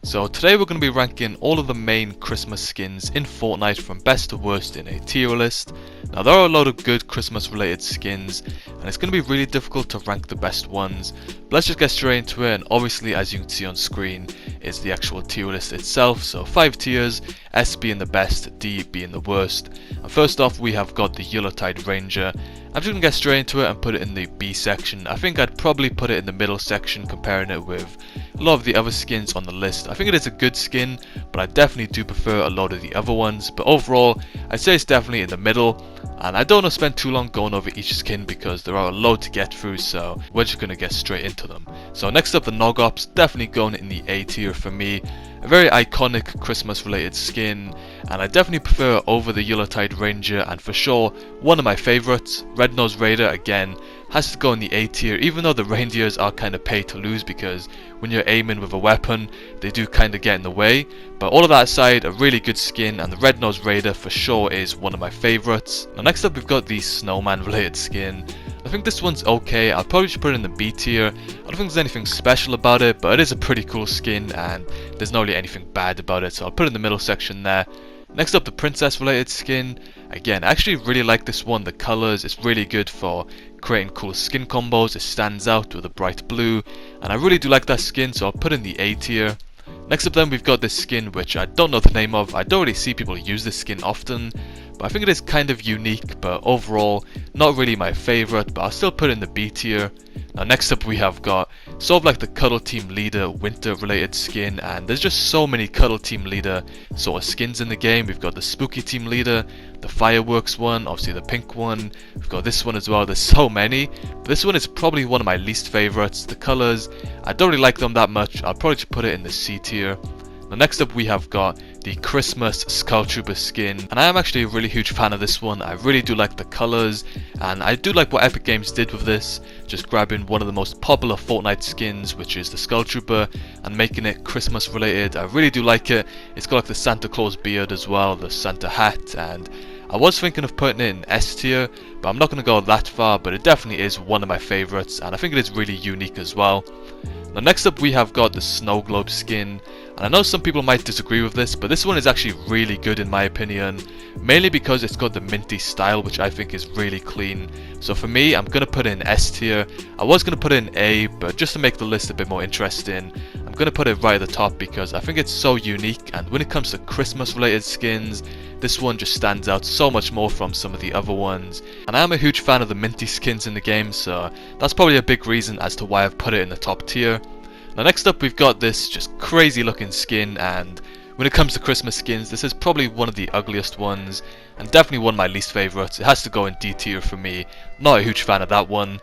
So today we're going to be ranking all of the main Christmas skins in Fortnite from best to worst in a tier list. Now there are a lot of good Christmas related skins and it's going to be really difficult to rank the best ones. But let's just get straight into it, and obviously as you can see on screen is the actual tier list itself. So 5 tiers, S being the best, D being the worst. And first off we have got the Yuletide Ranger. I'm just going to get straight into it and put it in the B section. I think I'd probably put it in the middle section comparing it with a lot of the other skins on the list. I think it is a good skin, but I definitely do prefer a lot of the other ones. But overall, I'd say it's definitely in the middle. And I don't want to spend too long going over each skin because there are a lot to get through, so we're just going to get straight into them. So next up, the Nogops, definitely going in the A tier for me. A very iconic Christmas related skin, and I definitely prefer it over the Yuletide Ranger, and for sure one of my favourites. Red-Nosed Raider again has to go in the A tier, even though the reindeers are kind of pay to lose because when you're aiming with a weapon they do kind of get in the way. But all of that aside, a really good skin, and the Red-Nosed Raider for sure is one of my favourites. Now next up we've got the Snowman related skin. I think this one's okay. I'll probably just put it in the B tier. I don't think there's anything special about it, but it is a pretty cool skin and there's not really anything bad about it, so I'll put it in the middle section there. Next up, the princess related skin. Again, I actually really like this one. The colours, it's really good for creating cool skin combos. It stands out with a bright blue and I really do like that skin, so I'll put it in the A tier. Next up then we've got this skin which I don't know the name of. I don't really see people use this skin often, but I think it is kind of unique, but overall not really my favourite, but I'll still put it in the B tier. Now next up we have got sort of like the Cuddle Team Leader winter related skin, and there's just so many Cuddle Team Leader sort of skins in the game. We've got the Spooky Team Leader, the Fireworks one, obviously the pink one, we've got this one as well. There's so many, but this one is probably one of my least favourites. The colours, I don't really like them that much. I'll probably just put it in the C tier. Now next up we have got the Christmas Skull Trooper skin, and I am actually a really huge fan of this one. I really do like the colours, and I do like what Epic Games did with this, just grabbing one of the most popular Fortnite skins, which is the Skull Trooper, and making it Christmas related. I really do like it. It's got like the Santa Claus beard as well, the Santa hat, and I was thinking of putting it in S tier, but I'm not going to go that far, but it definitely is one of my favourites, and I think it is really unique as well. Now next up we have got the Snow Globe skin, and I know some people might disagree with this, but this one is actually really good in my opinion, mainly because it's got the minty style which I think is really clean. So for me, I'm going to put it in S tier. I was going to put it in A, but just to make the list a bit more interesting, I'm going to put it right at the top because I think it's so unique, and when it comes to Christmas related skins, this one just stands out so much more from some of the other ones. And I am a huge fan of the minty skins in the game, so that's probably a big reason as to why I've put it in the top tier. Now next up we've got this just crazy looking skin, and when it comes to Christmas skins, this is probably one of the ugliest ones and definitely one of my least favourites. It has to go in D tier for me. Not a huge fan of that one.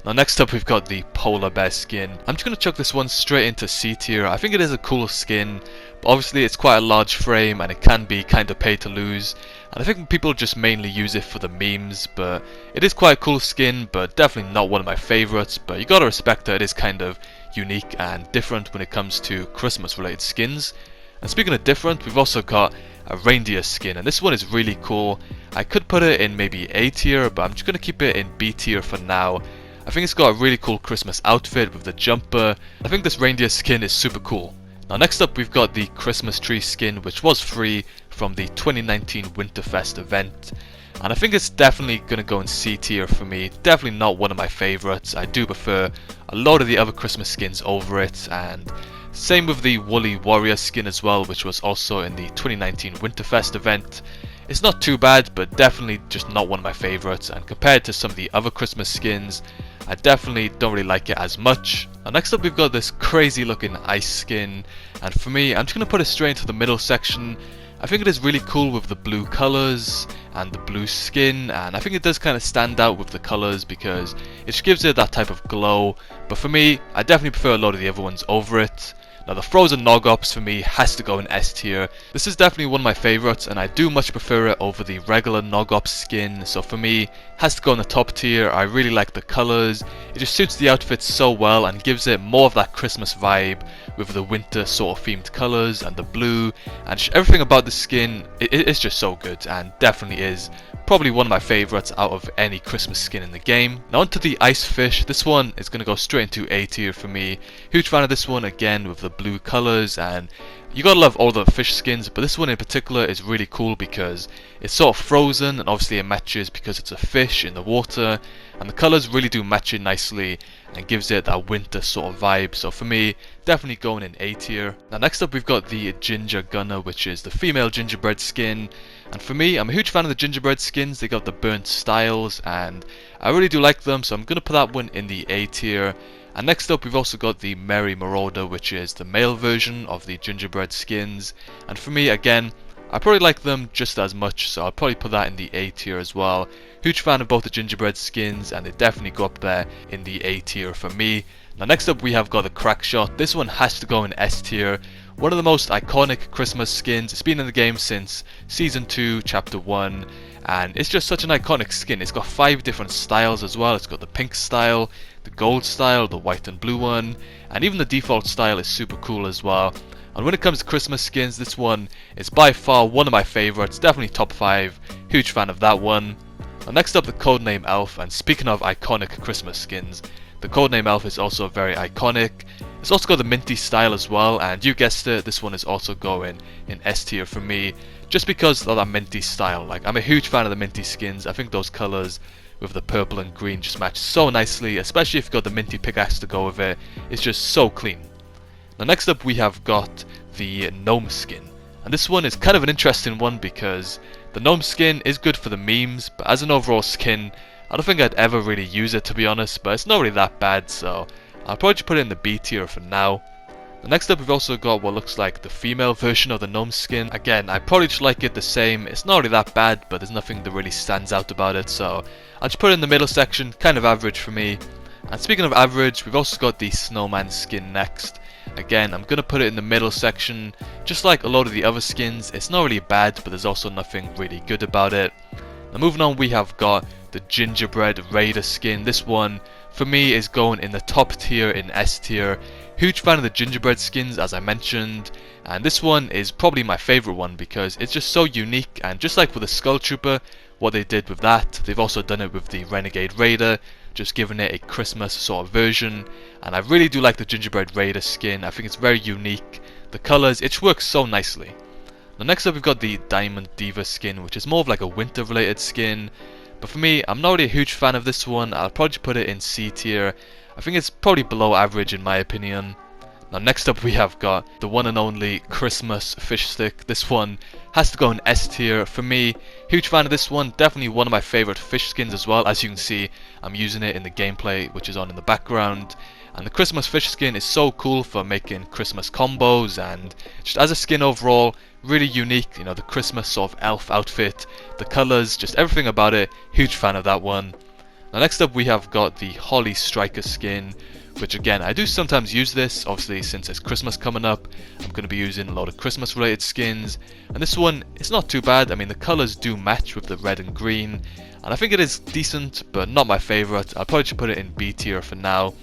Now next up we've got the Polar Bear skin. I'm just going to chuck this one straight into C tier. I think it is a cool skin, but obviously it's quite a large frame and it can be kind of pay to lose. And I think people just mainly use it for the memes, but it is quite a cool skin, but definitely not one of my favourites. But you gotta respect that it is kind of unique and different when it comes to Christmas related skins. And speaking of different, we've also got a Reindeer Skin, and this one is really cool. I could put it in maybe A tier, but I'm just going to keep it in B tier for now. I think it's got a really cool Christmas outfit with the jumper. I think this Reindeer Skin is super cool. Now next up we've got the Christmas Tree skin, which was free from the 2019 Winterfest event. And I think it's definitely going to go in C tier for me. Definitely not one of my favourites. I do prefer a lot of the other Christmas skins over it, and same with the Woolly Warrior skin as well, which was also in the 2019 Winterfest event. It's not too bad, but definitely just not one of my favourites, and compared to some of the other Christmas skins, I definitely don't really like it as much. And next up we've got this crazy looking ice skin, and for me, I'm just going to put it straight into the middle section. I think it is really cool with the blue colours and the blue skin, and I think it does kind of stand out with the colours because it just gives it that type of glow. But for me, I definitely prefer a lot of the other ones over it. Now the Frozen Nogops for me has to go in S tier. This is definitely one of my favourites, and I do much prefer it over the regular Nogops skin, so for me has to go in the top tier. I really like the colours. It just suits the outfit so well and gives it more of that Christmas vibe with the winter sort of themed colours and the blue, and everything about the skin, it's just so good, and definitely is probably one of my favourites out of any Christmas skin in the game. Now onto the ice fish. This one is going to go straight into A tier for me. Huge fan of this one, again with the blue colours, and you gotta love all the fish skins, but this one in particular is really cool because it's sort of frozen, and obviously it matches because it's a fish in the water, and the colours really do match it nicely and gives it that winter sort of vibe. So for me, definitely going in A tier. Now next up we've got the Ginger Gunner, which is the female gingerbread skin, and for me, I'm a huge fan of the gingerbread skins. They got the burnt styles and I really do like them, so I'm gonna put that one in the A tier. And next up we've also got the Merry Marauder, which is the male version of the gingerbread skins, and for me again, I probably like them just as much, so I'll probably put that in the A tier as well. Huge fan of both the gingerbread skins, and they definitely go up there in the A tier for me. Now next up we have got the crackshot. This one has to go in S tier. One of the most iconic Christmas skins. It's been in the game since Season 2, Chapter 1, and it's just such an iconic skin. It's got 5 different styles as well. It's got the pink style, the gold style, the white and blue one, and even the default style is super cool as well. And when it comes to Christmas skins, this one is by far one of my favourites, definitely top 5, huge fan of that one. And next up the Codename Elf, and speaking of iconic Christmas skins, the Codename Elf is also very iconic. It's also got the minty style as well, and you guessed it, this one is also going in S tier for me, just because of that minty style. Like, I'm a huge fan of the minty skins. I think those colours with the purple and green just match so nicely, especially if you've got the minty pickaxe to go with it. It's just so clean. Now next up we have got the Gnome Skin, and this one is kind of an interesting one because the Gnome Skin is good for the memes, but as an overall skin, I don't think I'd ever really use it, to be honest, but it's not really that bad, so I'll probably just put it in the B tier for now. Next up we've also got what looks like the female version of the Gnome Skin. Again, I probably just like it the same. It's not really that bad, but there's nothing that really stands out about it, so I'll just put it in the middle section, kind of average for me. And speaking of average, we've also got the Snowman skin next. Again, I'm going to put it in the middle section. Just like a lot of the other skins, it's not really bad, but there's also nothing really good about it. Now moving on, we have got the Gingerbread Raider skin. This one, for me, is going in the top tier in S tier. Huge fan of the gingerbread skins, as I mentioned, and this one is probably my favourite one because it's just so unique, and just like with the Skull Trooper, what they did with that, they've also done it with the Renegade Raider, just giving it a Christmas sort of version. And I really do like the Gingerbread Raider skin. I think it's very unique. The colours, it works so nicely. Now next up we've got the Diamond Diva skin, which is more of like a winter related skin. But for me, I'm not really a huge fan of this one. I'll probably put it in C tier. I think it's probably below average in my opinion. Now next up we have got the one and only Christmas fish stick. This one has to go in S tier for me. Huge fan of this one, definitely one of my favourite fish skins as well. As you can see, I'm using it in the gameplay which is on in the background. And the Christmas fish skin is so cool for making Christmas combos, and just as a skin overall, really unique. You know, the Christmas sort of elf outfit, the colours, just everything about it, huge fan of that one. Now next up we have got the Holly Striker skin, which again, I do sometimes use this. Obviously since it's Christmas coming up, I'm going to be using a lot of Christmas related skins, and this one, it's not too bad. I mean, the colours do match with the red and green, and I think it is decent, but not my favourite. I'll probably just put it in B tier for now.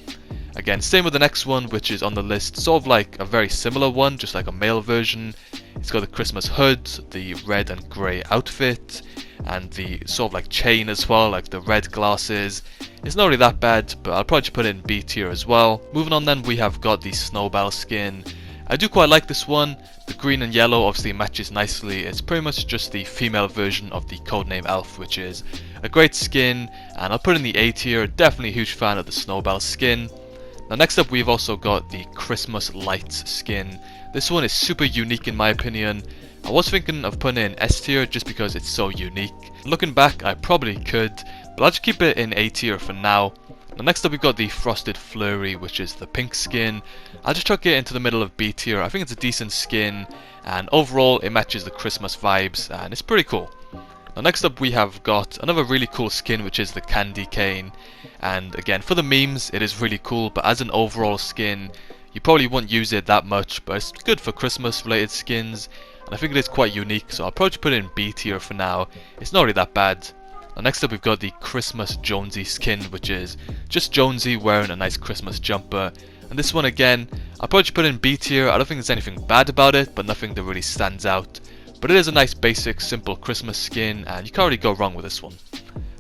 Again, same with the next one, which is on the list, sort of like a very similar one, just like a male version. It's got the Christmas hood, the red and grey outfit, and the sort of like chain as well, like the red glasses. It's not really that bad, but I'll probably just put it in B tier as well. Moving on then, we have got the Snowball Skin. I do quite like this one. The green and yellow obviously matches nicely. It's pretty much just the female version of the Codename Elf, which is a great skin, and I'll put it in the A tier. Definitely a huge fan of the Snowball Skin. Now next up we've also got the Christmas Lights skin. This one is super unique in my opinion. I was thinking of putting it in S tier just because it's so unique. Looking back, I probably could, but I'll just keep it in A tier for now. Now next up we've got the Frosted Flurry, which is the pink skin. I'll just chuck it into the middle of B tier. I think it's a decent skin, and overall it matches the Christmas vibes, and it's pretty cool. Now next up we have got another really cool skin, which is the Candy Cane. And again, for the memes it is really cool, but as an overall skin you probably won't use it that much, but it's good for Christmas related skins, and I think it is quite unique, so I'll probably put it in B tier for now. It's not really that bad. Now next up we've got the Christmas Jonesy skin, which is just Jonesy wearing a nice Christmas jumper, And this one again, I'll probably put in B tier. I don't think there's anything bad about it, but nothing that really stands out. But it is a nice basic simple Christmas skin, and you can't really go wrong with this one.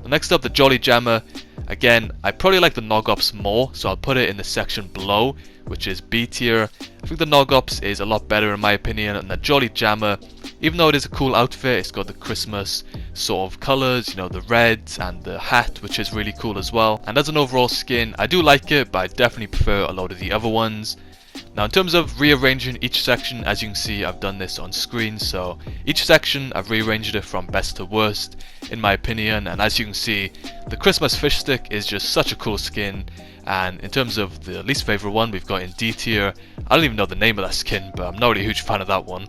Next up, the Jolly Jammer. Again, I probably like the Nog Ops more, so I'll put it in the section below, which is B tier. I think the Nog Ops is a lot better in my opinion, and the Jolly Jammer, even though it is a cool outfit, it's got the Christmas sort of colours, you know, the reds and the hat, which is really cool as well. And as an overall skin, I do like it, but I definitely prefer a lot of the other ones. Now in terms of rearranging each section, as you can see, I've done this on screen, so each section I've rearranged it from best to worst in my opinion, and as you can see, the Christmas fish stick is just such a cool skin. And in terms of the least favourite one, we've got in D tier. I don't even know the name of that skin, but I'm not really a huge fan of that one.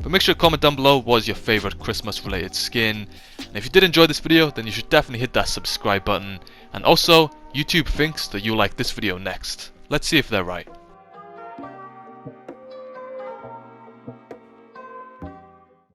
But make sure to comment down below what is your favourite Christmas related skin. And if you did enjoy this video, then you should definitely hit that subscribe button. And also, YouTube thinks that you'll like this video next. Let's see if they're right.